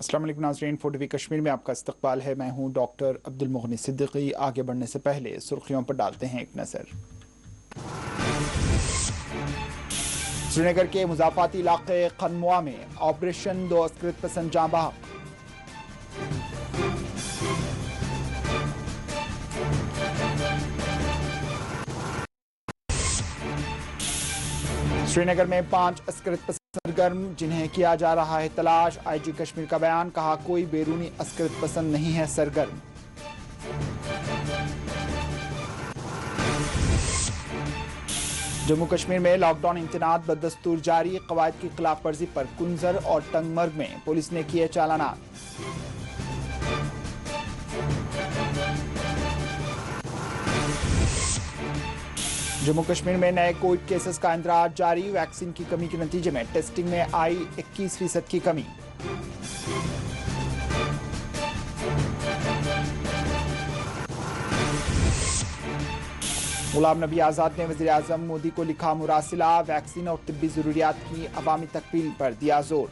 अस्सलाम वालेकुम नाज़रीन, 4TV कश्मीर में आपका इस्तकबाल है। मैं हूं डॉक्टर अब्दुल मुगनी सिद्दीकी। आगे बढ़ने से पहले सुर्खियों पर डालते हैं एक नज़र। श्रीनगर के मुज़ाफ़ाती इलाके खनमुआ में ऑपरेशन 2 अस्कृत पसंद जाँ बहक। श्रीनगर में 5 अस्कृत पसंद सरगर्म, जिन्हें किया जा रहा है तलाश। IG कश्मीर का बयान, कहा कोई बैरूनी अस्कृत पसंद नहीं है सरगर्म। जम्मू कश्मीर में लॉकडाउन इंतनात बदस्तूर जारी। कवायद की खिलाफ वर्जी पर कुंजर और टंगमर्ग में पुलिस ने किए चालानात। जम्मू कश्मीर में नए कोविड केसेस का इंदराज जारी। वैक्सीन की कमी के नतीजे में टेस्टिंग में आई 21% की कमी। गुलाम नबी आज़ाद ने वज़ीर आज़म मोदी को लिखा मुरासिला। वैक्सीन और तिब्बी ज़रूरियात की अवामी तकमील पर दिया जोर।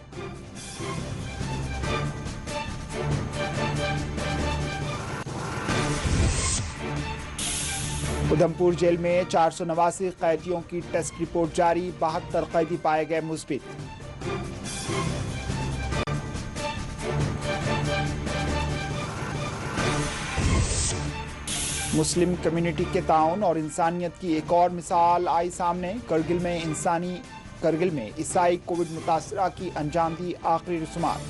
उधमपुर जेल में 489 कैदियों की टेस्ट रिपोर्ट जारी। 72 कैदी पाए गए मुस्बित। मुस्लिम कम्युनिटी के ताउन और इंसानियत की एक और मिसाल आई सामने। करगिल में ईसाई कोविड मुतासरा की अंजाम दी आखिरी रस्मात।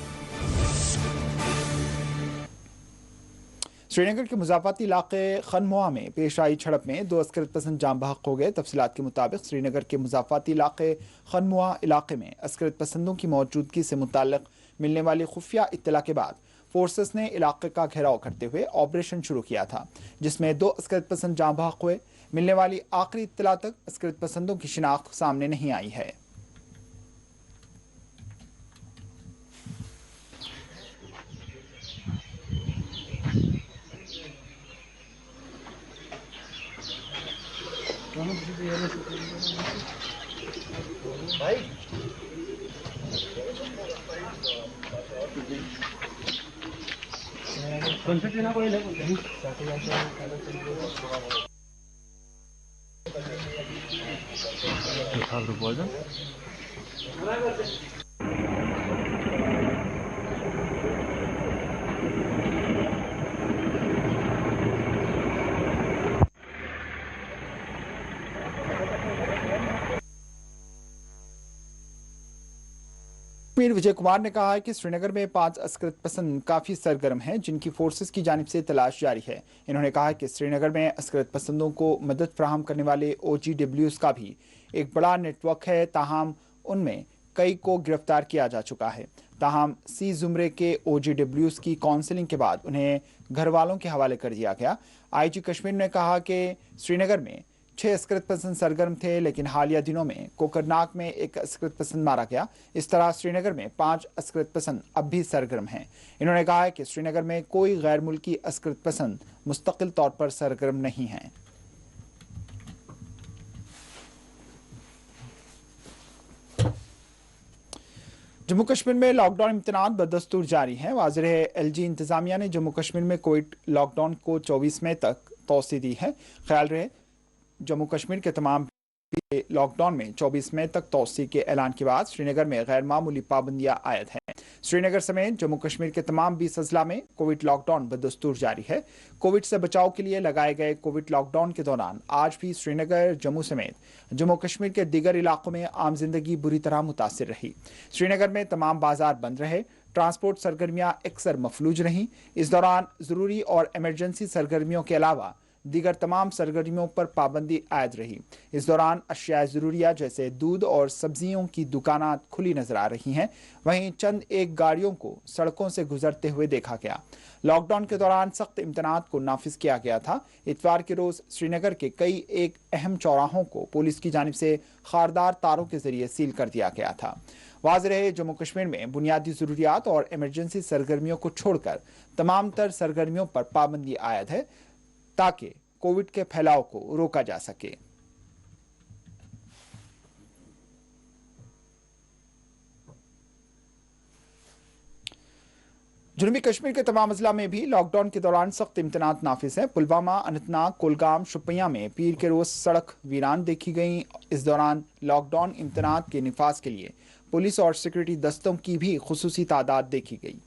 श्रीनगर के मुज़ाफ़ाती इलाके खनमुआ में पेश आई झड़प में 2 अस्कृत पसंद जाँ बहक हो गए। तफसीलात के मुताबिक श्रीनगर के मुज़ाफ़ाती इलाके खनमुआ इलाके में अस्कृत पसंदों की मौजूदगी से मुताल्लिक मिलने वाली खुफिया इत्तला के बाद फोर्सेस ने इलाके का घेराव करते हुए ऑपरेशन शुरू किया था, जिसमें 2 अस्कृत पसंद जाँ बहक हुए। मिलने वाली आखिरी इत्तला तक अस्कृत पसंदों की शिनाख्त सामने नहीं आई है। विजय कुमार ने कहा है कि श्रीनगर में 5 अस्कृत पसंद काफी सरगर्म हैं, जिनकी फोर्सेस की जानिब से तलाश जारी है। इन्होंने कहा कि श्रीनगर में अस्कृत पसंदों को मदद फराहम करने वाले OGWs का भी एक बड़ा नेटवर्क है, ताहम उनमें कई को गिरफ्तार किया जा चुका है। ताहम C जुमरे के OGWs की काउंसलिंग के बाद उन्हें घर वालों के हवाले कर दिया गया। IG कश्मीर ने कहा कि श्रीनगर में 6 अस्कृत पसंद सरगर्म थे, लेकिन हालिया दिनों में कोकरनाग में 1 अस्कृत पसंद मारा गया। इस तरह श्रीनगर में 5 अस्कृत पसंद अब भी सरगर्म हैं। इन्होंने कहा है कि श्रीनगर में कोई गैर मुल्की अस्कृत पसंद मुस्तकिल तौर पर सरगर्म नहीं हैं। जम्मू कश्मीर में लॉकडाउन इम्तनात बदस्तूर जारी है। वाज़ेह है, LG इंतजामिया ने जम्मू कश्मीर में कोविड लॉकडाउन को 24 मई तक तोसी दी है। ख्याल रहे, जम्मू कश्मीर के तमाम लॉकडाउन में 24 मई तक तोसी के ऐलान के बाद श्रीनगर में गैर मामूली पाबंदियां आयद हैं। श्रीनगर समेत जम्मू कश्मीर के तमाम 20 अजला में कोविड लॉकडाउन बदस्तूर जारी है। कोविड से बचाव के लिए लगाए गए कोविड लॉकडाउन के दौरान आज भी श्रीनगर, जम्मू समेत जम्मू कश्मीर के दीगर इलाकों में आम जिंदगी बुरी तरह मुतासिर रही। श्रीनगर में तमाम बाजार बंद रहे। ट्रांसपोर्ट सरगर्मियां अक्सर मफलूज रहीं। इस दौरान जरूरी और इमरजेंसी सरगर्मियों के अलावा दीगर तमाम सरगर्मियों पर पाबंदी आयद रही। इस दौरान अशिया ज़रूरिया जैसे दूध और सब्जियों की दुकानें खुली नजर आ रही हैं। वहीं चंद एक गाड़ियों को सड़कों से गुजरते हुए देखा गया। लॉकडाउन के दौरान सख्त इम्तनात को नाफिज किया गया था। इतवार के रोज श्रीनगर के कई एक अहम चौराहों को पुलिस की जानिब से खारदार तारों के जरिए सील कर दिया गया था। वाज़ेह रहे, जम्मू कश्मीर में बुनियादी ज़रूरियात और इमरजेंसी सरगर्मियों को छोड़कर तमाम तर सरगर्मियों पर पाबंदी आयद है, ताकि कोविड के फैलाव को रोका जा सके। जनूबी कश्मीर के तमाम अजला में भी लॉकडाउन के दौरान सख्त इम्तनात नाफिज हैं। पुलवामा, अनंतनाग, कुलगाम, शुपियां में पीर के रोज सड़क वीरान देखी गई। इस दौरान लॉकडाउन इम्तनात के निफाज के लिए पुलिस और सिक्योरिटी दस्तों की भी खुसूसी तादाद देखी गई।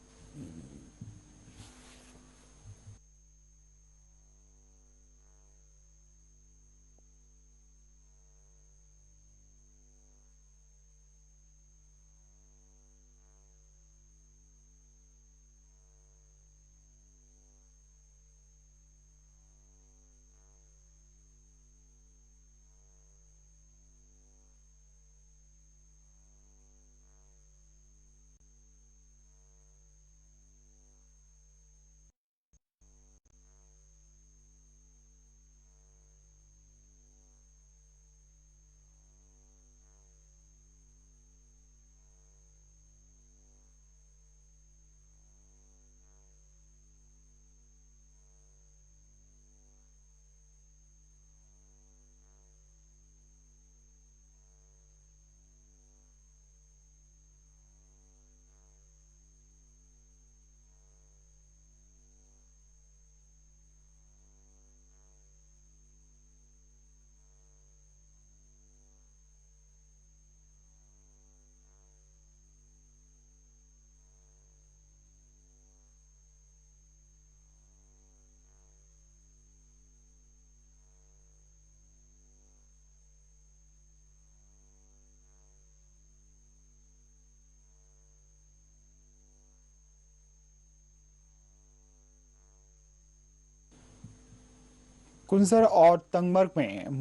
कुंजर और तंगमर्ग में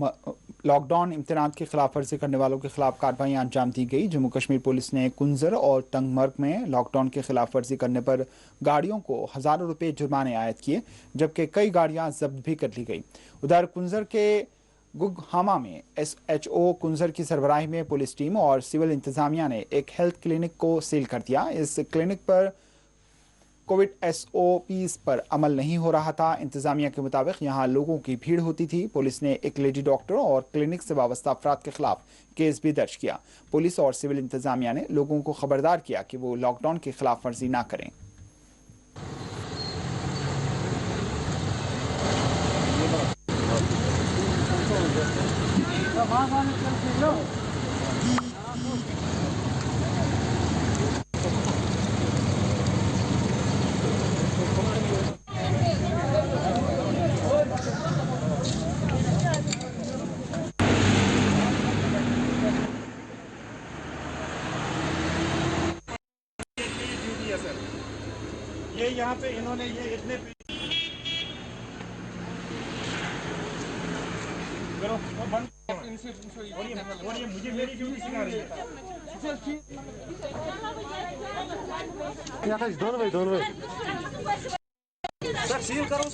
लॉकडाउन इम्तनात की खिलाफ वर्जी करने वालों के खिलाफ कार्रवाई अंजाम दी गई। जम्मू कश्मीर पुलिस ने कुंजर और तंगमर्ग में लॉकडाउन की खिलाफ वर्जी करने पर गाड़ियों को हजारों रुपए जुर्माने आयद किए, जबकि कई गाड़ियां जब्त भी कर ली गई। उधर कुंजर के गुगहामा में SHO कुंजर की सरबराही में पुलिस टीम और सिविल इंतजामिया ने एक हेल्थ क्लिनिक को सील कर दिया। इस क्लिनिक पर कोविड SOPs पर अमल नहीं हो रहा था। इंतजामिया के मुताबिक यहां लोगों की भीड़ होती थी। पुलिस ने एक लेडी डॉक्टर और क्लिनिक से वाबस्ता अफराद के खिलाफ केस भी दर्ज किया। पुलिस और सिविल इंतजामिया ने लोगों को खबरदार किया कि वो लॉकडाउन की खिलाफ वर्जी ना करें। ये यहाँ पे इन्होंने ये इतने करो और बंद और ये मुझे मेरी ड्यूटी सिखा रही है। दोनों भाई सर सील करो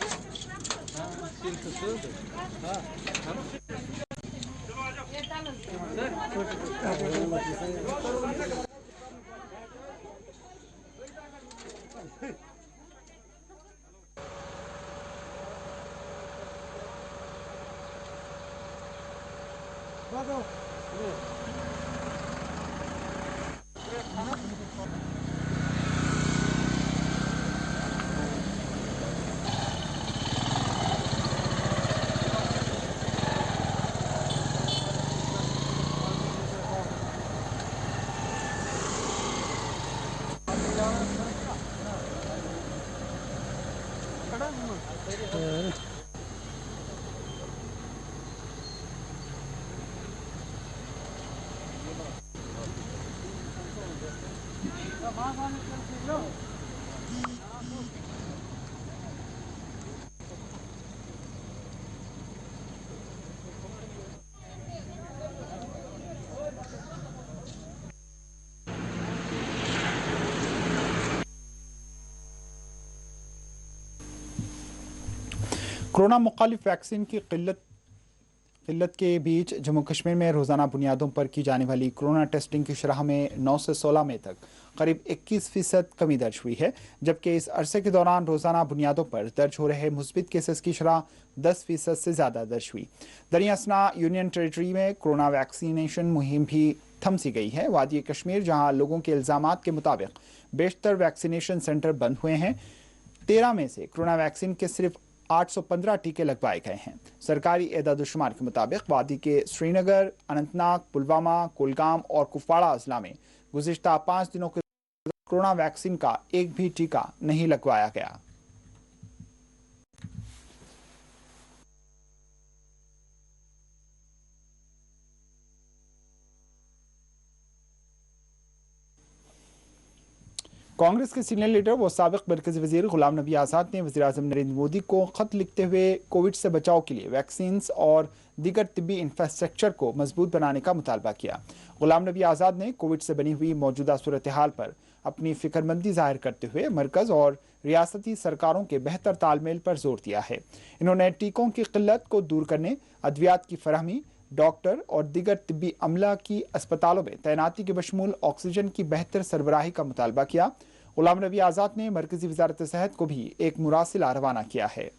कोरोना मुखालिफ वैक्सीन की किल्लत के बीच जम्मू कश्मीर में रोज़ाना बुनियादों पर की जाने वाली कोरोना टेस्टिंग की शरह में 9 से 16 मई तक करीब 21% कमी दर्ज हुई है, जबकि इस अरसे के दौरान रोज़ाना बुनियादों पर दर्ज हो रहे मुस्बित केसेस की शरह 10% से ज़्यादा दर्ज हुई। दरियासना यूनियन टेरिटरी में कोरोना वैक्सीनेशन मुहिम भी थम सी गई है। वादी कश्मीर, जहां लोगों के इल्जामात के मुताबिक बेशतर वैक्सीनेशन सेंटर बंद हुए हैं, 13 में से कोरोना वैक्सीन के सिर्फ 815 टीके लगवाए गए हैं। सरकारी एदाद-ओ-शुमार के मुताबिक वादी के श्रीनगर, अनंतनाग, पुलवामा, कुलगाम और कुपवाड़ा अजला में गुज़िश्ता 5 दिनों के कोरोना वैक्सीन का एक भी टीका नहीं लगवाया गया। कांग्रेस के सीनियर लीडर व साबिक मरकजी वजीर गुलाम नबी आज़ाद ने वज़ीर आज़म नरेंद्र मोदी को खत लिखते हुए कोविड से बचाव के लिए वैक्सीन और दीगर तिब्बी इंफ्रास्ट्रक्चर को मजबूत बनाने का मुतालबा किया। गुलाम नबी आज़ाद ने कोविड से बनी हुई मौजूदा सूरत हाल पर अपनी फिक्रमंदी जाहिर करते हुए मरकज और रियासती सरकारों के बेहतर तालमेल पर जोर दिया है। इन्होंने टीकों की किल्लत को दूर करने, अद्वियात की फरहमी, डॉक्टर और दीगर तिब्बी अमला की अस्पतालों में तैनाती के बशमूल ऑक्सीजन की बेहतर सरबराही का मुतालबा किया। गुलाम नबी आज़ाद ने मरकजी वजारत सेहत को भी एक मुरासिला रवाना किया है।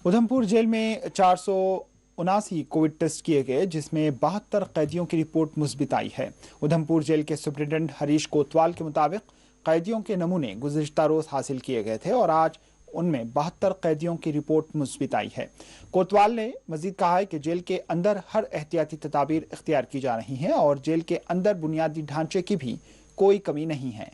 उधमपुर जेल में 479 कोविड टेस्ट किए गए, जिसमें 72 कैदियों की रिपोर्ट मुस्बित आई है। उधमपुर जेल के सुप्रिंटेंडेंट हरीश कोतवाल के मुताबिक कैदियों के नमूने गुज़िश्ता रोज हासिल किए गए थे और आज उनमें 72 कैदियों की रिपोर्ट मुस्बित आई है। कोतवाल ने मजीद कहा है कि जेल के अंदर हर एहतियाती तदाबीर इख्तियार की जा रही हैं और जेल के अंदर बुनियादी ढांचे की भी कोई कमी नहीं है।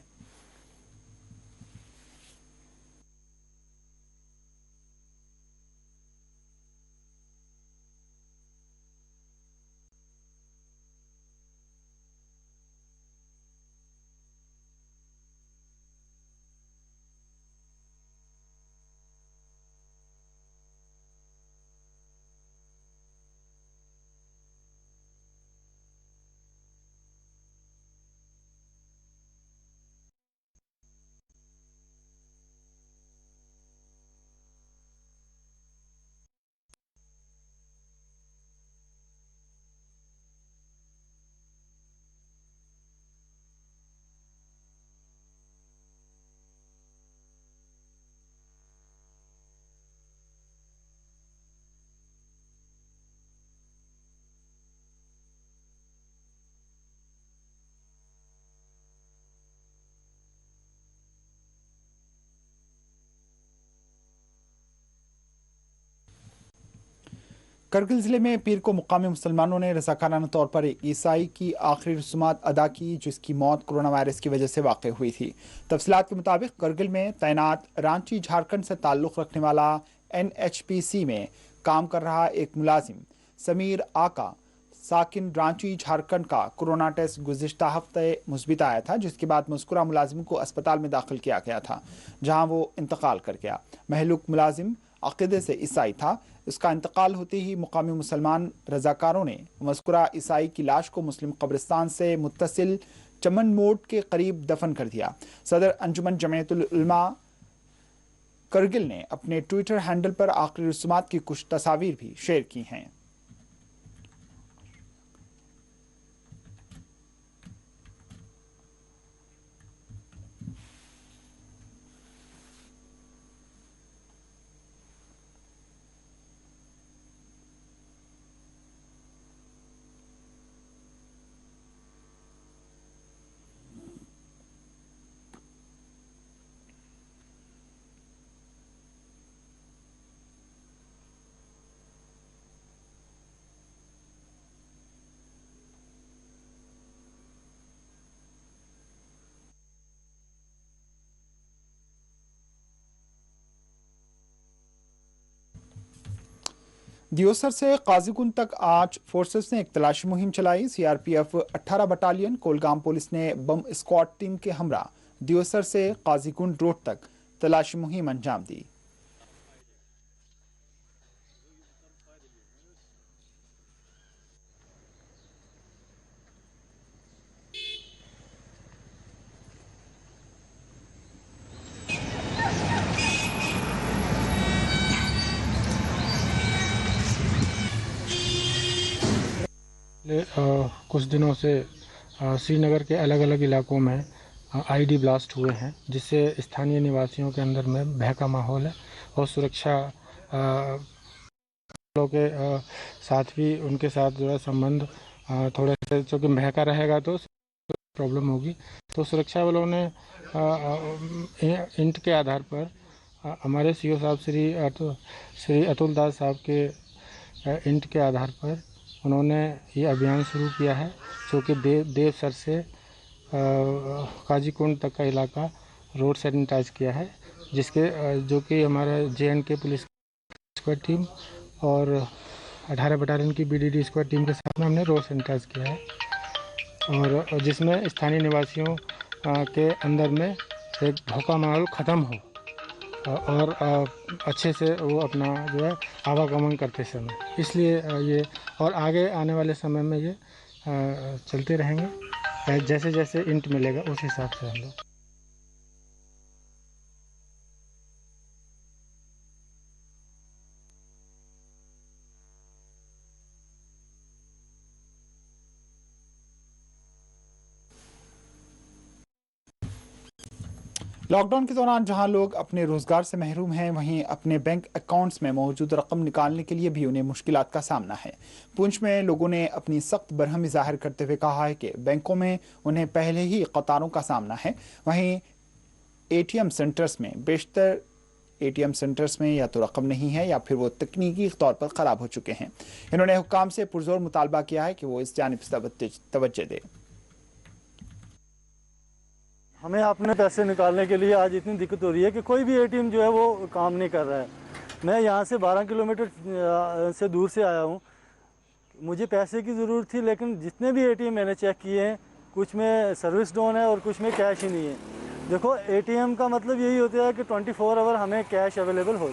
करगिल जिले में पीर को मुकामी मुसलमानों ने रजाकाराना तौर पर एक ईसाई की आखिरी रस्मात अदा की, जिसकी मौत कोरोना वायरस की वजह से वाक़ हुई थी। तफसीलात के मुताबिक करगिल में तैनात रांची झारखंड से ताल्लुक़ रखने वाला NHPC में काम कर रहा एक मुलाजिम समीर आका साकिन रांची झारखंड का कोरोना टेस्ट गुज़िश्ता हफ्ते मुस्बित आया था, जिसके बाद मज़कूरा मुलाजिम को अस्पताल में दाखिल किया गया था, जहां वो इंतकाल कर गया। महलूक मुलाजिम अक़ीदे से ईसाई था। इसका इंतकाल होते ही मुकामी मुसलमान रजाकारों ने मज़कूरा ईसाई की लाश को मुस्लिम कब्रिस्तान से मुत्तसिल चमन मोड़ के करीब दफन कर दिया। सदर अंजुमन जमीयतुल उलमा करगिल ने अपने ट्विटर हैंडल पर आखिरी रस्मात की कुछ तस्वीर भी शेयर की हैं। दियोसर से काजीकुंड तक आज फोर्सेस ने एक तलाशी मुहिम चलाई। CRPF 18 बटालियन, कोलगाम पुलिस ने बम स्क्वाड टीम के हमरा दियोसर से काजीकुंड रोड तक तलाशी मुहिम अंजाम दी। कुछ दिनों से श्रीनगर के अलग अलग इलाकों में आईडी ब्लास्ट हुए हैं, जिससे स्थानीय निवासियों के अंदर में भय का माहौल है और सुरक्षा लोगों के साथ भी उनके साथ जो है संबंध थोड़े से, चूँकि भय का रहेगा तो प्रॉब्लम होगी। तो सुरक्षा वालों ने इंट के आधार पर हमारे सीओ साहब श्री अतुल दास साहब के इंट के आधार पर उन्होंने ये अभियान शुरू किया है, जो कि देवसर से काजीकुंड तक का इलाका रोड सैनिटाइज किया है, जिसके जो कि हमारा JNK पुलिस स्क्वाड टीम और 18 बटालियन की BDD स्क्वाड टीम के साथ में हमने रोड सैनिटाइज किया है, और जिसमें स्थानीय निवासियों के अंदर में एक भौका माहौल ख़त्म हो और अच्छे से वो अपना जो है आवागमन करते समय, इसलिए ये और आगे आने वाले समय में ये चलते रहेंगे। जैसे जैसे इंट मिलेगा उस हिसाब से हम लोग लॉकडाउन के दौरान जहां लोग अपने रोजगार से महरूम हैं, वहीं अपने बैंक अकाउंट्स में मौजूद रकम निकालने के लिए भी उन्हें मुश्किलात का सामना है। पुंछ में लोगों ने अपनी सख्त बरहमी जाहिर करते हुए कहा है कि बैंकों में उन्हें पहले ही कतारों का सामना है। वहीं ATM सेंटर्स में बेशतर ATM सेंटर्स में या तो रकम नहीं है या फिर वो तकनीकी तौर पर खराब हो चुके हैं। इन्होंने हुक्काम से पुरजोर मुतालबा किया है कि वो इस जानिब तवज्जो दे। हमें अपने पैसे निकालने के लिए आज इतनी दिक्कत हो रही है कि कोई भी ATM जो है वो काम नहीं कर रहा है। मैं यहाँ से 12 किलोमीटर से दूर से आया हूँ। मुझे पैसे की ज़रूरत थी, लेकिन जितने भी ATM मैंने चेक किए हैं, कुछ में सर्विस डाउन है और कुछ में कैश ही नहीं है। देखो, ATM का मतलब यही होता है कि 24 आवर हमें कैश अवेलेबल हो।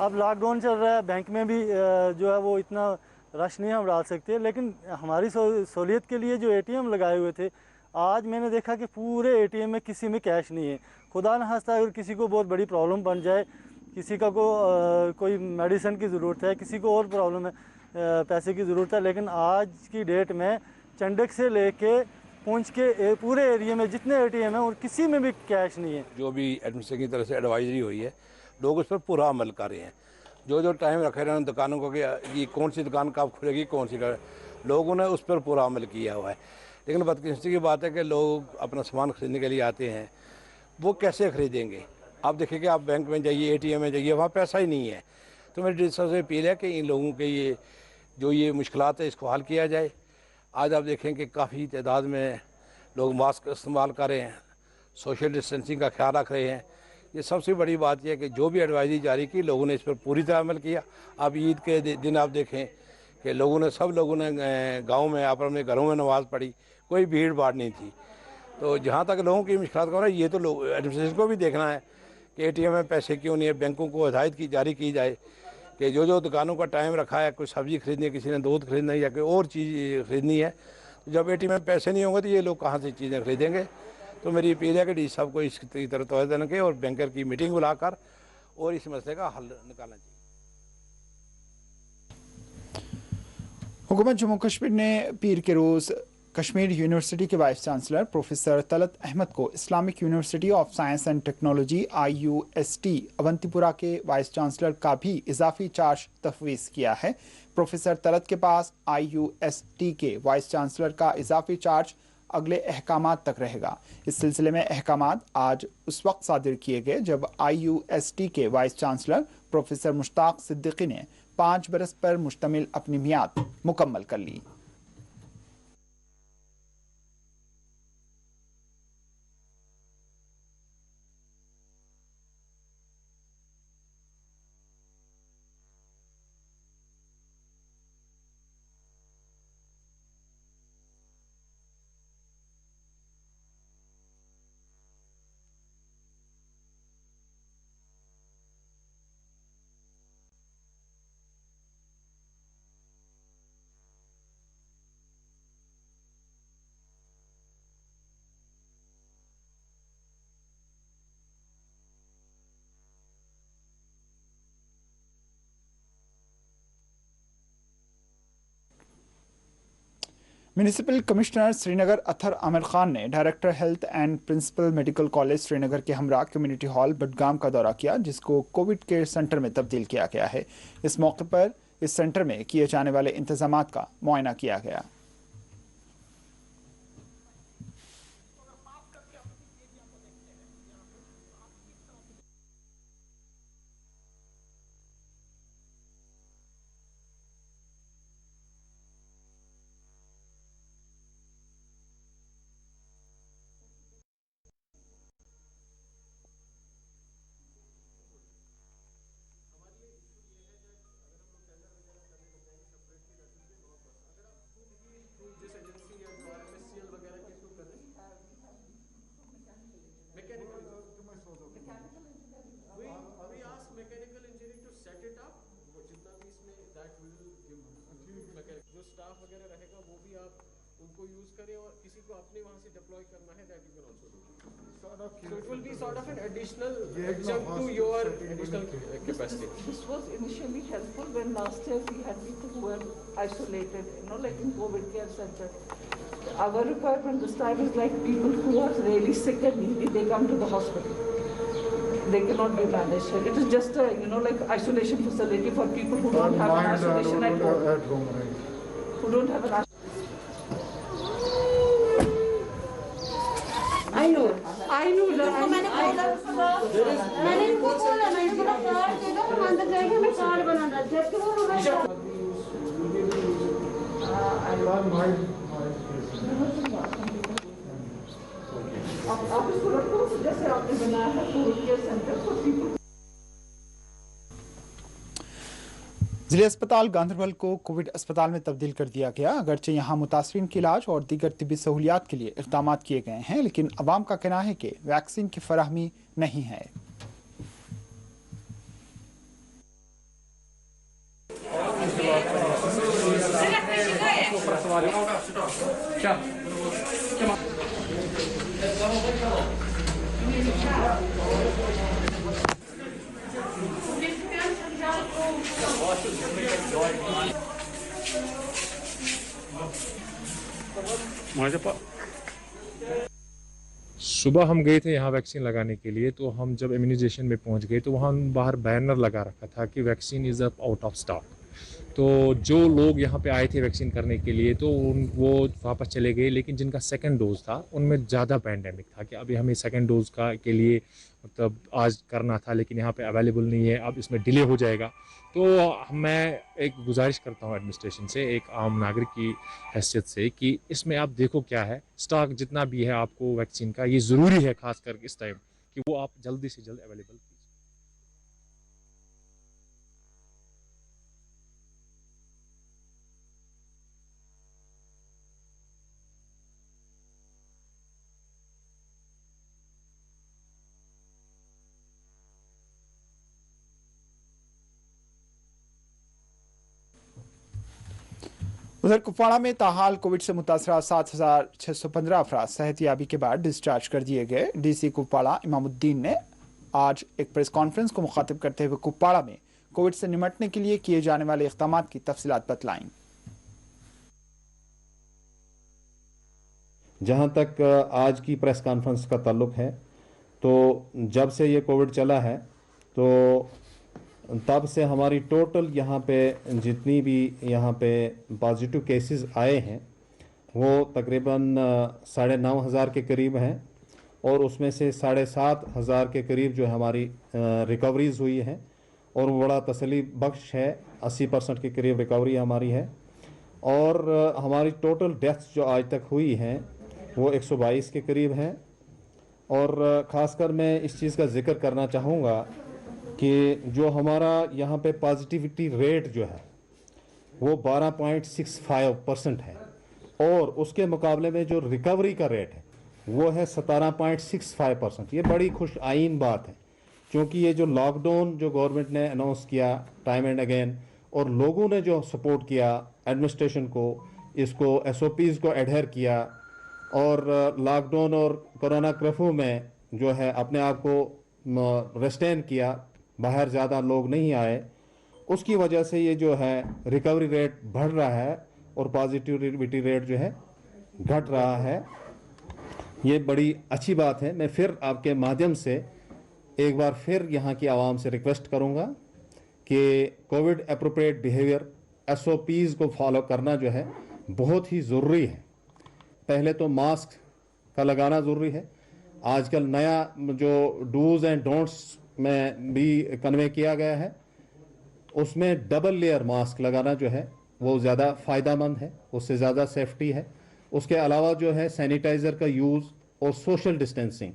अब लॉकडाउन चल रहा है, बैंक में भी जो है वो इतना रश नहीं हम डाल सकते, लेकिन हमारी सहूलियत के लिए जो ATM लगाए हुए थे, आज मैंने देखा कि पूरे ATM में किसी में कैश नहीं है। खुदा न खास्ता अगर किसी को बहुत बड़ी प्रॉब्लम बन जाए, किसी का कोई मेडिसिन की ज़रूरत है, किसी को और प्रॉब्लम है, पैसे की ज़रूरत है, लेकिन आज की डेट में चंडक से लेके पुंछ के पूरे एरिया में जितने ATM हैं और किसी में भी कैश नहीं है। जो भी एडमिनिस्ट्रेशन की तरफ से एडवाइजरी हुई है, लोग उस पर पूरा अमल कर रहे हैं। जो जो टाइम रखे रहे हैं दुकानों को कि ये कौन सी दुकान कब खुलेगी, कौन सी लोगों ने उस पर पूरा अमल किया हुआ है। लेकिन बदकिस्मती की बात है कि लोग अपना सामान खरीदने के लिए आते हैं, वो कैसे खरीदेंगे। आप देखिए कि आप बैंक में जाइए, ATM में जाइए, वहाँ पैसा ही नहीं है। तो मेरी सबसे अपील है कि इन लोगों के ये मुश्किलात है, इसको हल किया जाए। आज आप देखें कि काफ़ी तादाद में लोग मास्क इस्तेमाल कर रहे हैं, सोशल डिस्टेंसिंग का ख्याल रख रहे हैं। ये सबसे बड़ी बात यह है कि जो भी एडवाइजरी जारी की, लोगों ने इस पर पूरी तरह अमल किया। अब ईद के दिन आप देखें कि सब लोगों ने गांव में अपने घरों में नमाज़ पढ़ी, कोई भीड़ भाड़ नहीं थी। तो जहाँ तक लोगों की मुश्किलात का हो रहा है, ये तो लोग एडमिनिस्ट्रेशन को भी देखना है कि ATM में पैसे क्यों नहीं है। बैंकों को हिदायत जारी की जाए कि जो जो दुकानों का टाइम रखा है, कोई सब्ज़ी खरीदनी है, किसी ने दूध खरीदना है या कोई और चीज़ खरीदनी है, तो जब ATM में पैसे नहीं होंगे तो ये लोग कहाँ से चीज़ें खरीदेंगे। तो मेरी अपील है कि DC साहब को इसकी तरफ तवज्जो देने के और बैंकर की मीटिंग बुलाकर और इस मसले का हल निकालना चाहिए। हुकूमत जम्मू कश्मीर ने पीर के रोज़ कश्मीर यूनिवर्सिटी के vice chancellor professor Talat Ahmad को Islamic university of science and technology IUST Awantipora के वाइस चांसलर का भी इजाफी चार्ज तफवीज़ किया है। प्रोफेसर तलत के पास IUST के वाइस चांसलर का इजाफी चार्ज अगले अहकामात तक रहेगा। इस सिलसिले में अहकामात आज उस वक्त सादिर किए गए जब IUST के vice chancellor professor Mushtaq Siddiqui ने 5 बरस पर मुश्तमिल अपनी मियाद मुकम्मल कर ली। म्यूनिसिपल कमिश्नर श्रीनगर अथर आमिर खान ने director health and principal medical college Srinagar के हमरा कम्युनिटी हॉल बडगाम का दौरा किया, जिसको कोविड केयर सेंटर में तब्दील किया गया है। इस मौके पर इस सेंटर में किए जाने वाले इंतजामात का मुआयना किया गया। जो स्टाफ वगैरह रहेगा वो भी आप उनको यूज करें और किसी को अपने वहां से डिप्लॉय करना है that you can also do. So it will be sort of an additional jump to your additional capacity. This was initially helpful when last year we had people who were isolated, like in COVID care center. Our requirement this time is like people who are really sick and needy, they come to the hospital. They cannot be managed here. It is just a, like isolation facility for people who don't have an isolation at home. Who don't have an I know. मैंने इनको बोला card दे दो, हम अंदर जाएंगे, हमें card बनाना, जबकि वो आप इसको रखो जैसे आपने बनाया है Covid care centre for people. जिले अस्पताल गांधरबल को कोविड अस्पताल में तब्दील कर दिया गया। अगरचे यहाँ मुतासरीन के इलाज और दीगर तिब्बी सहूलियात के लिए इक़दाम किए गए हैं, लेकिन अवाम का कहना है कि वैक्सीन की फराहमी नहीं है। सुबह हम गए थे यहाँ वैक्सीन लगाने के लिए, तो हम जब इम्यूनाइजेशन में पहुँच गए तो वहाँ बाहर बैनर लगा रखा था कि vaccine is out of stock. तो जो लोग यहाँ पे आए थे वैक्सीन करने के लिए तो वो वापस चले गए, लेकिन जिनका सेकंड डोज था उनमें ज़्यादा पैंडेमिक था कि अभी हमें सेकंड डोज का के लिए मतलब आज करना था, लेकिन यहाँ पे अवेलेबल नहीं है, अब इसमें डिले हो जाएगा। तो मैं एक गुजारिश करता हूँ एडमिनिस्ट्रेशन से, एक आम नागरिक की हैसियत से, कि इसमें आप देखो क्या है, स्टॉक जितना भी है आपको वैक्सीन का, ये ज़रूरी है खास कर इस टाइम कि वो आप जल्दी से जल्द अवेलेबल कीजिए। उधर कुपवाड़ा में ताहाल कोविड से मुतासरा 7,615 अफराद सेहतियाबी के बाद डिस्चार्ज कर दिए गए। डीसी कुपवाड़ा इमामुद्दीन ने आज एक प्रेस कॉन्फ्रेंस को मुखातिब करते हुए कुपवाड़ा में कोविड से निपटने के लिए किए जाने वाले इक़दामात की तफसीलात बतलाईं। जहाँ तक आज की प्रेस कॉन्फ्रेंस का ताल्लुक है, तो जब से ये कोविड चला है तो तब से हमारी टोटल यहाँ पे जितनी भी यहाँ पे पॉजिटिव केसेस आए हैं वो तकरीबन 9,500 के करीब हैं, और उसमें से 7,500 के करीब जो हमारी रिकवरीज हुई हैं, और वो बड़ा तसल्ली बख्श है। 80% के करीब रिकवरी हमारी है, और हमारी टोटल डेथ्स जो आज तक हुई हैं वो 122 के करीब हैं। और ख़ासकर मैं इस चीज़ का जिक्र करना चाहूँगा कि जो हमारा यहाँ पे पॉजिटिविटी रेट जो है वो 12.65% है, और उसके मुकाबले में जो रिकवरी का रेट है वो है 17.65%। ये बड़ी खुश आइन बात है, क्योंकि ये जो लॉकडाउन जो गवर्नमेंट ने अनाउंस किया टाइम एंड अगेन, और लोगों ने जो सपोर्ट किया एडमिनिस्ट्रेशन को, इसको SOPs को एडहेर किया, और लॉकडाउन और कोरोना कर्फ्यू में जो है अपने आप को रेस्टेन किया, बाहर ज़्यादा लोग नहीं आए, उसकी वजह से ये जो है रिकवरी रेट बढ़ रहा है और पॉजिटिविटी रेट जो है घट रहा है, ये बड़ी अच्छी बात है। मैं फिर आपके माध्यम से एक बार फिर यहाँ की आवाम से रिक्वेस्ट करूँगा कि कोविड एप्रोप्रिएट बिहेवियर SOPs को फॉलो करना जो है बहुत ही ज़रूरी है। पहले तो मास्क का लगाना ज़रूरी है। आजकल नया जो डूज एंड डोंट्स में भी कन्वे किया गया है, उसमें डबल लेयर मास्क लगाना जो है वो ज़्यादा फ़ायदेमंद है, उससे ज़्यादा सेफ्टी है। उसके अलावा जो है सैनिटाइज़र का यूज़ और सोशल डिस्टेंसिंग,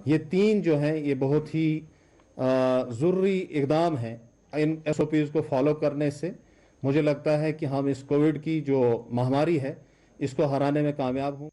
ये तीन जो है ये बहुत ही ज़रूरी इक़दाम है। इन SOPs को फॉलो करने से मुझे लगता है कि हम इस कोविड की जो महामारी है इसको हराने में कामयाब हों।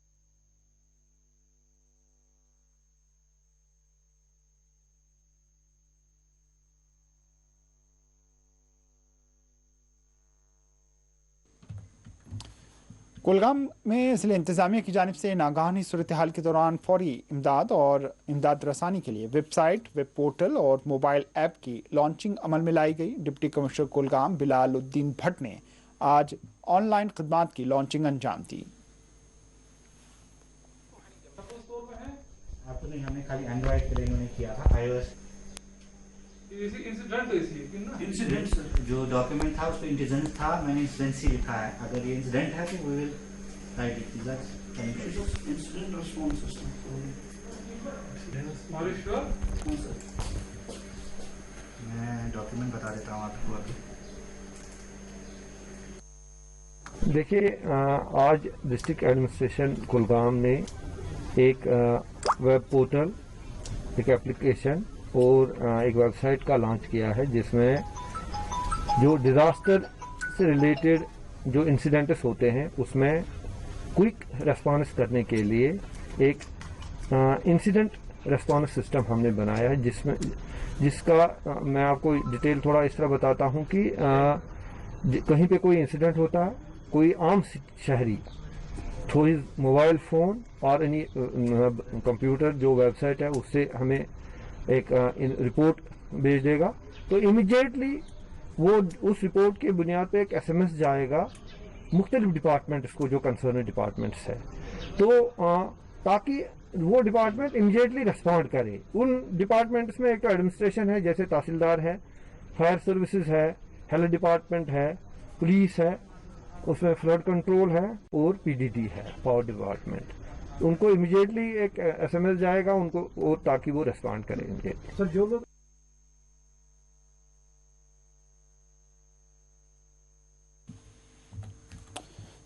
कुलगाम में ज़िले इंतज़ामिया की जानिब से नागहानी सूरत हाल के दौरान फौरी इमदाद और इमदाद रसानी के लिए वेबसाइट, वेब पोर्टल और मोबाइल ऐप की लॉन्चिंग अमल में लाई गई। डिप्टी कमिश्नर कुलगाम बिलाल उद्दीन भट्ट ने आज ऑनलाइन खदमात की लॉन्चिंग अंजाम दी। हमने खाली एंड्रॉइड के लिए इन्होंने किया था, iOS इंसिडेंट जो डॉक्यूमेंट था उसको इंसिडेंट था, मैंने इंसिडेंसी लिखा है। अगर ये इंसिडेंट है तो we will write it incident response system. मैं डॉक्यूमेंट बता देता हूँ आपको अभी। देखिए, आज डिस्ट्रिक्ट एडमिनिस्ट्रेशन कुलगाम ने एक वेब पोर्टल, एक एप्लीकेशन और एक वेबसाइट का लॉन्च किया है, जिसमें जो डिज़ास्टर से रिलेटेड जो इंसिडेंट्स होते हैं उसमें क्विक रेस्पॉन्स करने के लिए एक इंसिडेंट रेस्पॉन्स सिस्टम हमने बनाया है, जिसका मैं आपको डिटेल थोड़ा इस तरह बताता हूं कि कहीं पे कोई इंसिडेंट होता है, कोई आम शहरी थ्रू हिज मोबाइल फ़ोन और एनी कंप्यूटर जो वेबसाइट है उससे हमें एक रिपोर्ट भेज देगा, तो इमीडिएटली वो उस रिपोर्ट के बुनियाद पे एक SMS जाएगा मुख्तलिफ डिपार्टमेंट्स को जो कंसर्न डिपार्टमेंट्स है, तो ताकि वो डिपार्टमेंट इमीडिएटली रिस्पॉन्ड करे। उन डिपार्टमेंट्स में एक तो एडमिनिस्ट्रेशन है, जैसे तहसीलदार है, फायर सर्विसेज है, हेल्थ डिपार्टमेंट है, पुलिस है, उसमें फ्लड कंट्रोल है और PDD है, पावर डिपार्टमेंट। उनको इमीडिएटली एक SMS जाएगा उनको, और ताकि वो रेस्पॉन्ड करेंगे। सर, जो लोग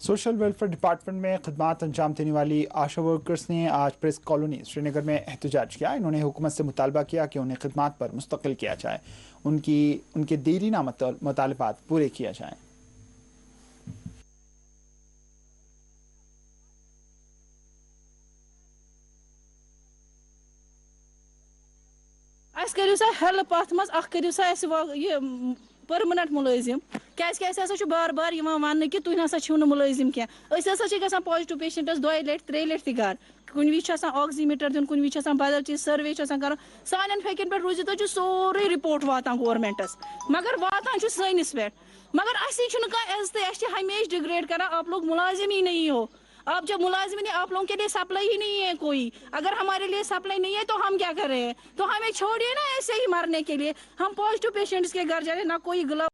सोशल वेलफेयर डिपार्टमेंट में खदमात अंजाम देने वाली आशा वर्कर्स ने आज प्रेस कॉलोनी श्रीनगर में एहतजाज किया। इन्होंने हुकूमत से मुतालबा किया कि उन्हें खदमात पर मुस्तकिल किया जाए, उनके देरीना मुतालबात पूरे किया जाए। करियो सा हेल्प अत मज करियो सा ये परमानेंट मुलाजिम क्या बार बार वन कि तुम हसा मुलाजिम क्या ग पॉजिटिव पेशेंटस 2 लटि 3 लटि गर कुन वि ऑक्सीमीटर दिन कुन वि बदल चीज सर्वे कर सान फेकन पे रूजित सोरे रिपोर्ट वातान गवर्नमेंटस मगर वातान सैनिस पे मगर असी इज्जत हमेशा डिग्रेड कर। आप लोग मुलाजिम ही नहीं हो, आप जब मुलाजिम नहीं, आप लोगों के लिए सप्लाई ही नहीं है कोई। अगर हमारे लिए सप्लाई नहीं है तो हम क्या कर रहे हैं? तो हमें छोड़िए ना ऐसे ही मरने के लिए। हम पॉजिटिव पेशेंट्स के घर जा रहे, ना कोई ग्लव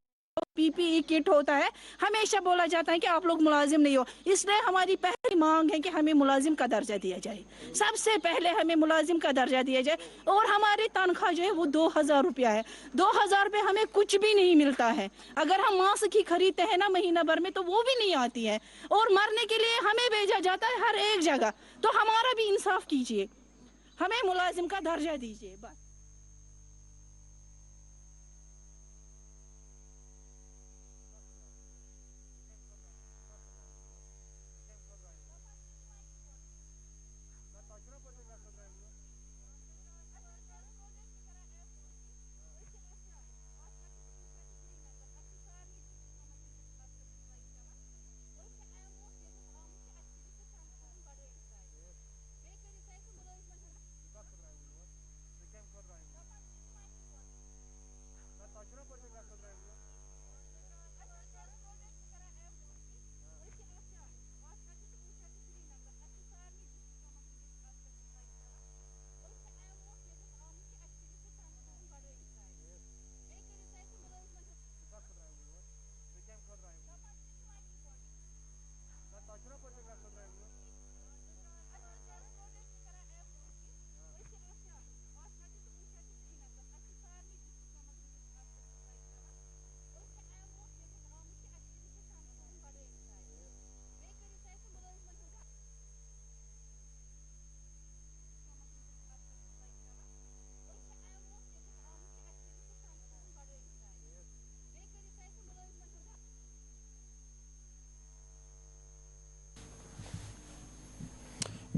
PPE किट होता है, हमेशा बोला जाता है कि आप लोग मुलाजिम नहीं हो। इसलिए हमारी पहली मांग है कि हमें मुलाजिम का दर्जा दिया जाए, सबसे पहले हमें मुलाजिम का दर्जा दिया जाए। और हमारी तनख्वाह जो है वो 2000 रुपया है, 2000 रुपये हमें कुछ भी नहीं मिलता है। अगर हम मास्क ही खरीदते हैं ना महीना भर में तो वो भी नहीं आती है, और मरने के लिए हमें भेजा जाता है हर एक जगह। तो हमारा भी इंसाफ कीजिए, हमें मुलाजिम का दर्जा दीजिए बस।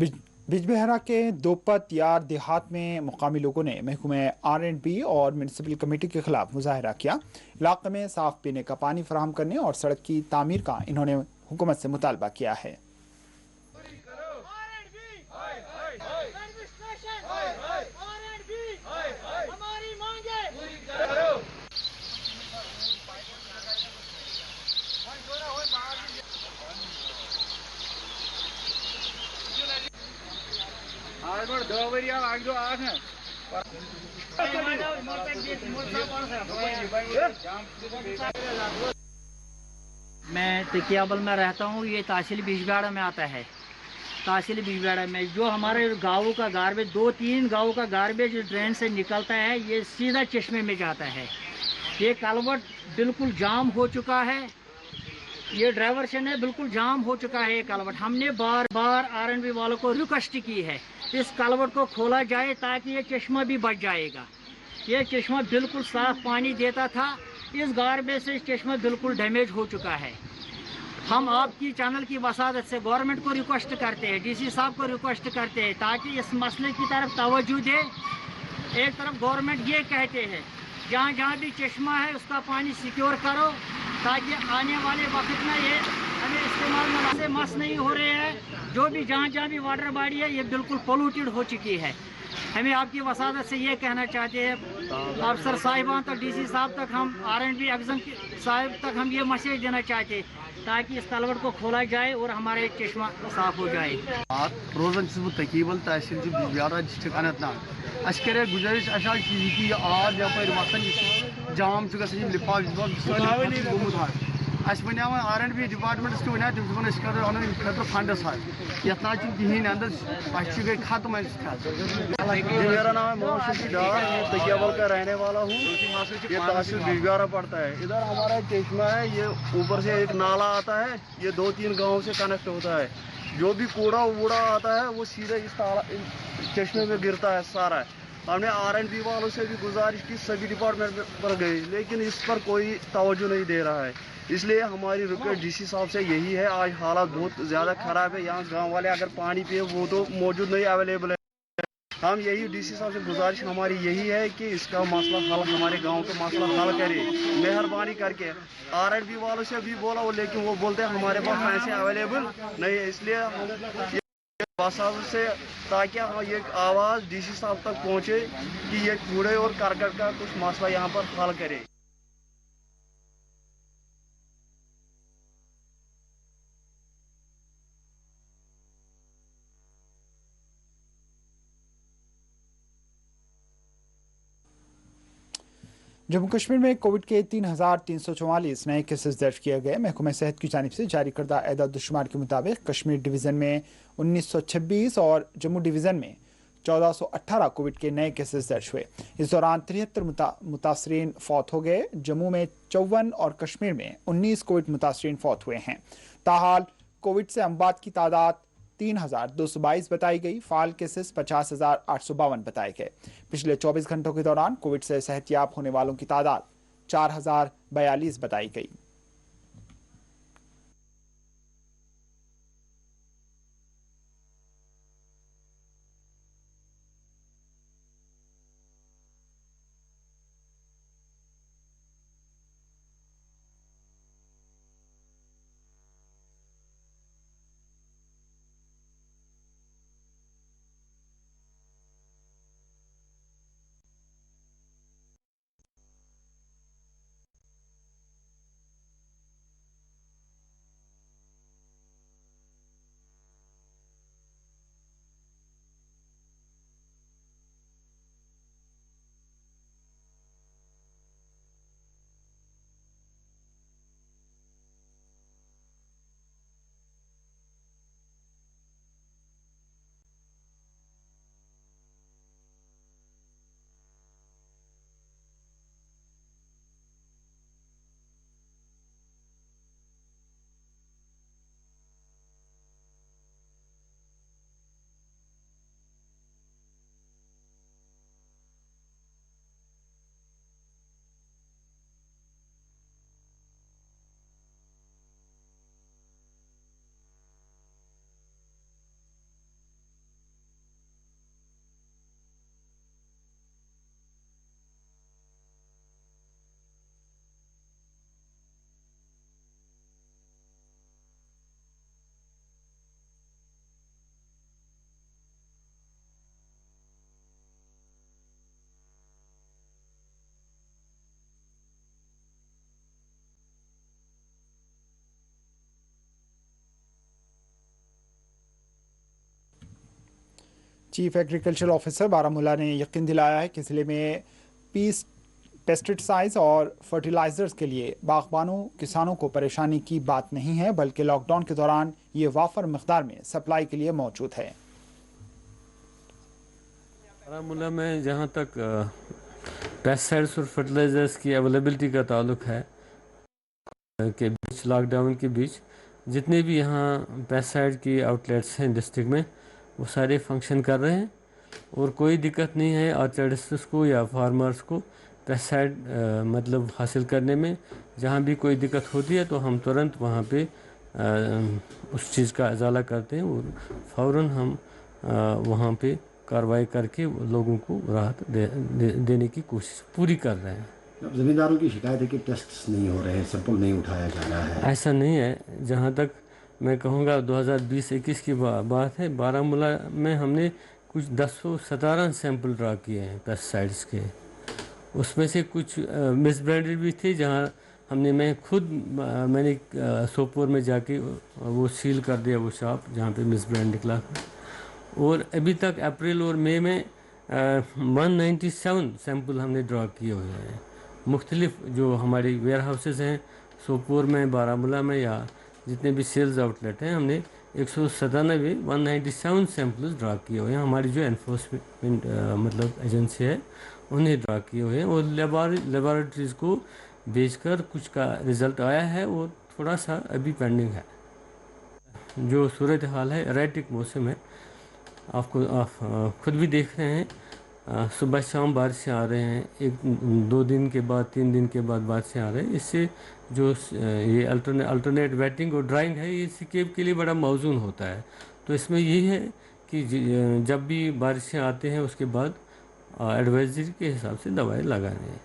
बिजबेहरा के दोपत यार देहात में मुकामी लोगों ने महकमे R&B और म्यूनसिपल कमेटी के खिलाफ मुजाहरा किया। इलाके में साफ पीने का पानी फराहम करने और सड़क की तामीर का इन्होंने हुकूमत से मुतालबा किया है। मैं तकियाबल में रहता हूँ। ये तहसील बिजबेहरा में आता है। तहसील बिजबेहरा में जो हमारे गाँव का गार्बेज 2-3 गाँव का गार्बेज ड्रेन से निकलता है, ये सीधा चश्मे में जाता है। ये कलवट बिल्कुल जाम हो चुका है। ये डाइवर्शन है, बिल्कुल जाम हो चुका है ये कलवट। हमने बार बार R&B वालों को रिक्वेस्ट की है इस कलवट को खोला जाए ताकि ये चश्मा भी बच जाएगा। ये चश्मा बिल्कुल साफ पानी देता था, इस गार्बेज से चश्मा बिल्कुल डैमेज हो चुका है। हम आपकी चैनल की वसादत से गवर्नमेंट को रिक्वेस्ट करते हैं, DC साहब को रिक्वेस्ट करते हैं ताकि इस मसले की तरफ तवज्जो दे। एक तरफ गवर्नमेंट ये कहते हैं जहाँ जहाँ भी चश्मा है उसका पानी सिक्योर करो ताकि आने वाले वक्त में ये हमें इस्तेमाल में से मस नहीं हो रहे हैं। जो भी जहाँ जहाँ भी वाटर बॉडी है ये बिल्कुल पोल्यूटेड हो चुकी है। हमें आपकी वसादत से ये कहना चाहते हैं अफसर साहिबान तक, DC साहब तक, हम R&B एक्शन साहब तक हम ये मैसेज देना चाहते हैं ताकि इस कलवट को खोला जाए और हमारे चश्मा साफ हो जाए। रोजान तकीबल तहसील बिजबेहरा डिस्ट्रिक्ट अनंतनाग अस करे गुजारिश कि आब यपर वसन जाम लिफाफ गोमुत अस वन R&B डिपार्टमेंटस वन तम खतर फंडस ये कहें अंदर गई खत्म। मेरा नाम है मोहम्मद शफी डार, मैं तकियाबल का रहने वाला हूँ। ये तहसील बिजबेहरा पड़ता है। इधर हमारा चश्मा है, ये ऊपर से एक नाला आता है, ये 2-3 गाँव से कनेक्ट होता है। जो भी कूड़ा वूड़ा आता है वो सीधे इस चश्मे में गिरता है सारा। हमने R&B वालों से भी गुजारिश की, सभी डिपार्टमेंट पर गए, लेकिन इस पर कोई तवज्जो नहीं दे रहा है। इसलिए हमारी रिक्वेस्ट DC साहब से यही है, आज हालात बहुत ज़्यादा ख़राब है। यहाँ गांव वाले अगर पानी पिए वो तो मौजूद नहीं, अवेलेबल है। हम यही DC साहब से गुजारिश हमारी यही है कि इसका मसला हल, हमारे गांव का मसला हल करे मेहरबानी करके। R&B वालों से भी बोला वो, लेकिन वो बोलते हैं हमारे पास पैसे अवेलेबल नहीं है। इसलिए वसादत से ताकि ये आवाज़ DC साहब तक पहुँचे कि ये कूड़े और करकट का कुछ मसला यहाँ पर हल करे। जम्मू कश्मीर में कोविड के 3,344 नए केसेस दर्ज किए गए। महकमा सेहत की जानिब से जारी करदा एदाद शुमार के मुताबिक कश्मीर डिवीज़न में 1926 और जम्मू डिवीज़न में 1418 कोविड के नए केसेस दर्ज हुए। इस दौरान 73 मुतासरीन फौत हो गए। जम्मू में 54 और कश्मीर में 19 कोविड मुतासरीन फौत हुए हैं। ताहाल कोविड से अमवात की तादाद 3,222 बताई गई। फाल केसेस 50,852 बताए गए। पिछले 24 घंटों के दौरान कोविड से सेहतयाब होने वालों की तादाद 4,042 बताई गई। चीफ एग्रीकल्चर ऑफिसर बारामूला ने यकीन दिलाया है कि ज़िले में पेस्टिसाइड्स और फर्टिलाइजर्स के लिए बागबानों किसानों को परेशानी की बात नहीं है, बल्कि लॉकडाउन के दौरान ये वाफर मकदार में सप्लाई के लिए मौजूद है। बारामूला में जहाँ तक पेस्टिसाइड्स और फर्टिलाइजर्स की अवेलेबिलिटी का ताल्लुक है के बीच लॉकडाउन के बीच जितने भी यहाँ पेस्टिसाइड की आउटलेट्स हैं डिस्ट्रिक्ट में वो सारे फंक्शन कर रहे हैं और कोई दिक्कत नहीं है आर्चर्डिस्ट्स को या फार्मर्स को पेस्टिसाइड मतलब हासिल करने में। जहाँ भी कोई दिक्कत होती है तो हम तुरंत वहाँ पे उस चीज़ का अजाला करते हैं और फ़ौरन हम वहाँ पे कार्रवाई करके लोगों को राहत देने की कोशिश पूरी कर रहे हैं। ज़मींदारों की शिकायत है कि टेस्ट नहीं हो रहे हैं, सैंपल नहीं उठाया जा रहा है। ऐसा नहीं है, जहाँ तक मैं कहूँगा 2020-21 की बात है, बारामूला में हमने कुछ 1017 सैंपल ड्रा किए हैं पेस्टिसाइड्स के। उसमें से कुछ मिसब्रांडेड भी थे, जहाँ मैंने सोपोर में जाके वो सील कर दिया वो शॉप जहाँ पे मिसब्रांड निकला। और अभी तक अप्रैल और मई में 197 सैंपल हमने ड्रा किए हुए हैं। मुख्तलिफ जो हमारी वेयर हाउसेस हैं सोपोर में, बारामूला में या जितने भी सेल्स आउटलेट हैं, हमने 197 सैंपल्स ड्रा किए हुए हैं। हमारी जो एनफोर्समेंट मतलब एजेंसी है उन्हें ड्रा किए हुए हैं और लेबॉरेटरीज़ को भेजकर कुछ का रिज़ल्ट आया है और थोड़ा सा अभी पेंडिंग है। जो सूरत हाल है, एरेटिक मौसम है, आप खुद भी देख रहे हैं, सुबह शाम बारिशें आ रहे हैं, 1-2 दिन के बाद 3 दिन के बाद बारिशें आ रहे हैं। इससे जो ये अल्टरनेट वेटिंग और ड्राइंग है, ये सिकेब के लिए बड़ा मौजून होता है। तो इसमें यही है कि जब भी बारिशें आते हैं उसके बाद एडवाइजरी के हिसाब से दवाएं लगानी है।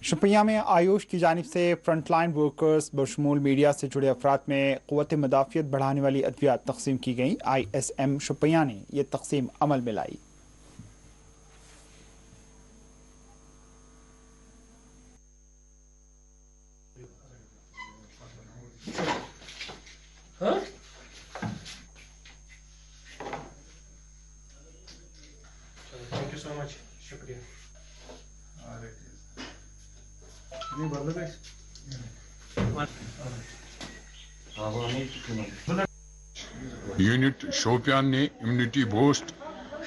शुपिया में आयुष की जानिब से फ्रंटलाइन वर्कर्स बशमूल मीडिया से जुड़े अफराद में क़ुव्वत मदाफ़ियत बढ़ाने वाली अद्वियात तकसीम की गई। ISM शुपिया ने यह तकसीम अमल में लाई। थैंक यू सो मच, शुक्रिया। यूनिट शोपियान ने इम्यूनिटी बूस्ट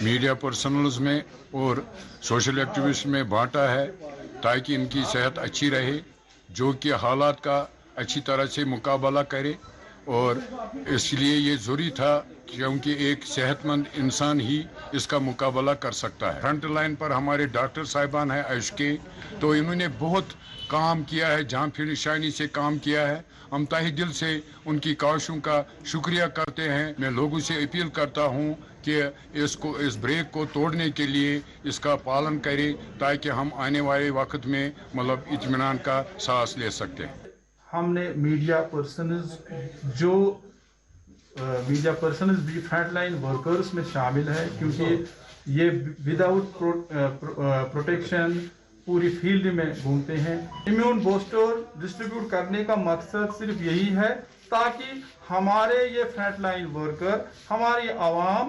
मीडिया पर्सनल्स में और सोशल एक्टिविस्ट में बांटा है ताकि इनकी सेहत अच्छी रहे, जो कि हालात का अच्छी तरह से मुकाबला करे। और इसलिए ये ज़रूरी था क्योंकि एक सेहतमंद इंसान ही इसका मुकाबला कर सकता है। फ्रंट लाइन पर हमारे डॉक्टर साहिबान हैं आयुष के, तो इन्होंने बहुत काम किया है, जान फिनिशानी से काम किया है। हम तहे दिल से उनकी काविशों का शुक्रिया करते हैं। मैं लोगों से अपील करता हूं कि इस ब्रेक को तोड़ने के लिए इसका पालन करें ताकि हम आने वाले वक्त में मतलब इत्मीनान का सांस ले सकते हैं। हमने मीडिया पर्सनल्स भी फ्रंटलाइन वर्कर्स में शामिल है, क्योंकि ये विदाउट प्रोटेक्शन पूरी फील्ड में घूमते हैं। इम्यून बूस्टर डिस्ट्रीब्यूट करने का मकसद सिर्फ यही है ताकि हमारे ये फ्रंटलाइन वर्कर, हमारी आवाम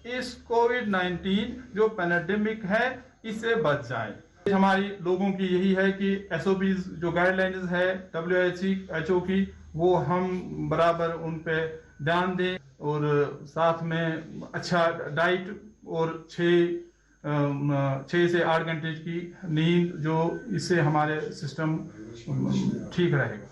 इस कोविड-19 जो पैंडेमिक है इससे बच जाए। हमारी लोगों की यही है कि SOPs जो गाइडलाइंस है WHO की, वो हम बराबर उन पे ध्यान दें और साथ में अच्छा डाइट और 6 से 8 घंटे की नींद, जो इससे हमारे सिस्टम ठीक रहेगा।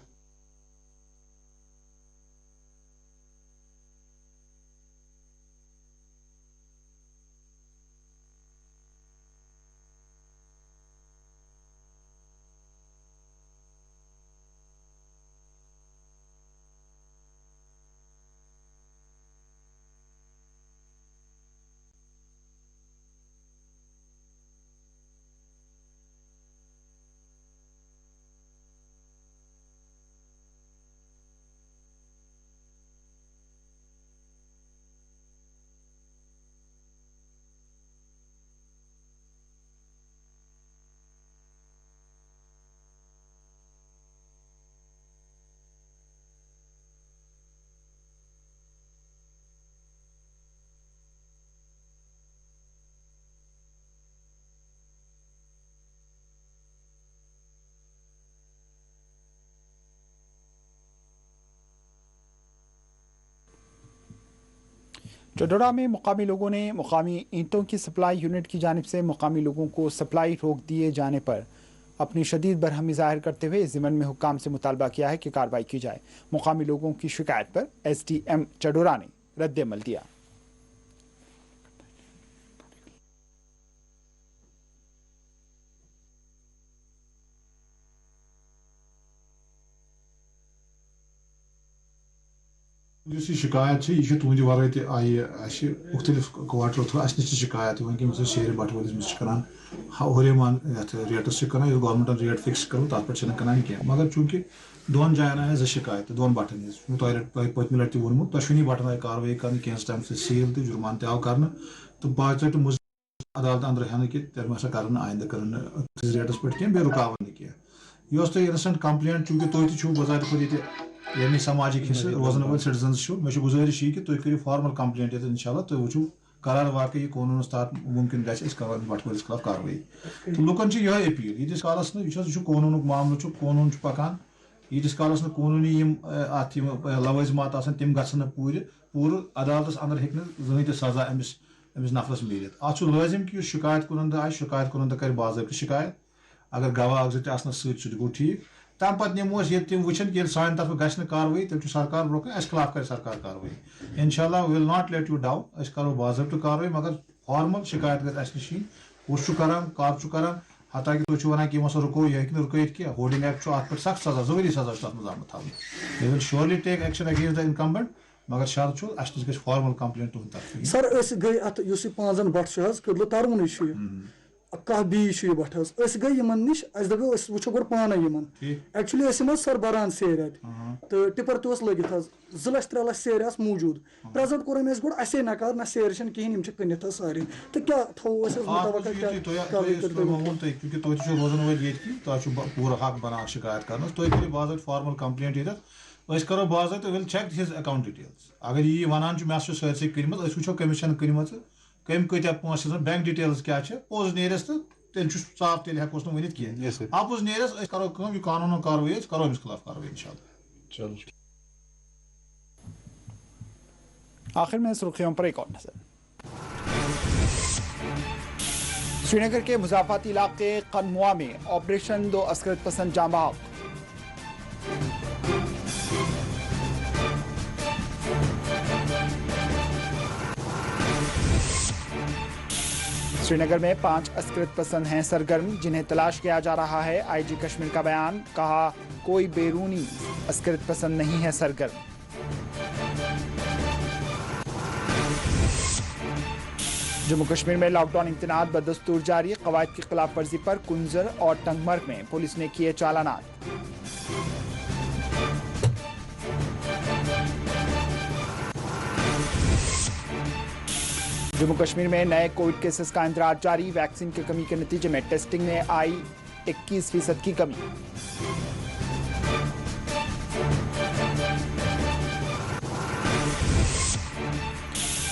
चडोरा में मुकामी लोगों ने मुकामी ईंटों की सप्लाई यूनिट की जानिब से मुकामी लोगों को सप्लाई रोक दिए जाने पर अपनी शदीद बरहमी जाहिर करते हुए इस ज़िम्मन में हुक्काम से मुतालबा किया है कि कार्रवाई की जाए। मुकामी लोगों की शिकायत पर SDM चडोरा ने रद्द-ए-अमल दिया। शिकायत यह तुंद वर आई मुख्तलिफ क्वार्टर थ्रू अस नश शिकायत कि शेर बट वलिस करान हुरेमान रेटस गवर्नमेंट रेट फिक्स करो तथ पे करान कह मगर चूंकि दोन जायन आया शिकायत दोन बटन पत्म लट वोनमुत तुम बटन आई कार्रवाई कर टाइम से सील तो जुर्मान तव कर तो बाकायदे अदालत अंदर हेन कि तेम हसा कर आइंद कर रेटस पे कह रुकाव कह यह तुम इनसेंट कंप्लेंट चूंकि तुम बजाय खुद ये सामाजिक हिस्से रोजन वो सिटीजन्स मे गुजारिश कि तुम करो फॉर्मल कंप्लेंट ये इंशाल्लाह तुम वो करार वाकई कानून तहत मुमकिन गल बट वलिस खिलाफ कार्रवाई तो लुकन यह अपील यीस कालस यह कानून मामल कानून पकान यीस कालस कानूनी अत लवाजमात तम गन पूर अदालत अंदर हे जहन सजा अमिस नफरस मिलित अत लाजिम कि शिकायत कुनंद आए शिकायत कुनंद कर बाज़ाब्त शिकायत अगर गवाह सह गो ठीक तम पे नमोस ये तम वुचन कि सान तरफ गि कार्रवाई तेल सरकार ब्रोह अस खिलाफ कर सरकार कार्रवाई इंशाल्लाह will not let you down अस करो बाज़ाब्त कार्रवाई मगर फॉर्मल शिकायत गई अस नश कुछ करान कर करान हता कि तुम वन कि रुको यह रुकत कह होर्डिंग एक्ट अत पे सख्त सजा जरूरी सजा तथ आम थी will surely take action against the incumbent मगर शर्त अस नश गई फॉर्मल कंप्लेंट तुंद तरफ सर गई अत पांचन बट कदल तरवन कह बी बट गई नश दपो वो गो पान एक्चुअली सर बरान सेर तो टिपर तस लगित 2 लाख 3 लाख सेर मौजूद प्रेजेंट कोर गो असे नकार ना सेर कहें कनित सारे तो क्या थो क्योंकि तुम रोजन वल तुम पूरा हक बना शिकायत कर तुम करो बाज़ाब्त फॉर्मल कंप्लेंट ये करो बाज़ाब्त will check his account details अगर यह वन मे सरसरी कर्म वो कमीशन कर्म कम कत्या पोस बैंक डिटेल्स क्या पोज नेरस तो तेल साफ तेल हेकोस वन कह आपोज नेरस करो कानून कार्रवाई करो अमिस खिलाफ कार्रवाई इंशाल्लाह। चलो आखिर में सुर्खियों पर एक और नजर। श्रीनगर के मुजाफाती इलाके कनमुआ में ऑपरेशन 2 अस्करत पसंद जाँ बहक। श्रीनगर में 5 अस्करत पसंद हैं सरगर्म जिन्हें तलाश किया जा रहा है। IG कश्मीर का बयान, कहा कोई बैरूनी अस्करत पसंद नहीं है सरगर्म। जम्मू कश्मीर में लॉकडाउन इम्तनात बदस्तूर जारी। कवायद की खिलाफ वर्जी पर कुंजर और टंगमर्ग में पुलिस ने किए चालानात। जम्मू कश्मीर में नए कोविड केसेस का इंदराज जारी। वैक्सीन की कमी के नतीजे में टेस्टिंग में आई 21% की कमी।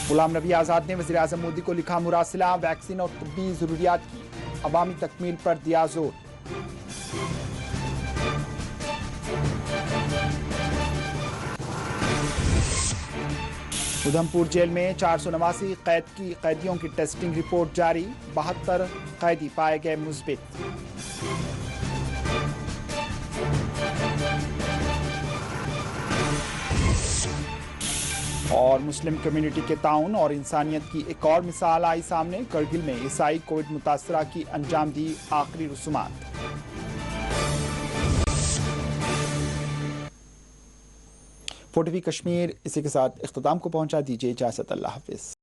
गुलाम नबी आजाद ने वज़ीर आज़म मोदी को लिखा मुरासिला। वैक्सीन और तब्बी जरूरियात की अवामी तकमील पर दिया जोर। उधमपुर जेल में 489 कैदियों की टेस्टिंग रिपोर्ट जारी। 72 कैदी पाए गए मुस्बित। और मुस्लिम कम्युनिटी के ताउन और इंसानियत की एक और मिसाल आई सामने। करगिल में ईसाई कोविड मुतासरा की अंजाम दी आखिरी रसूमात। फोटोवी कश्मीर इसी के साथ इख्तिताम को पहुंचा। दीजिए इजाजत। अल्लाह हाफिज।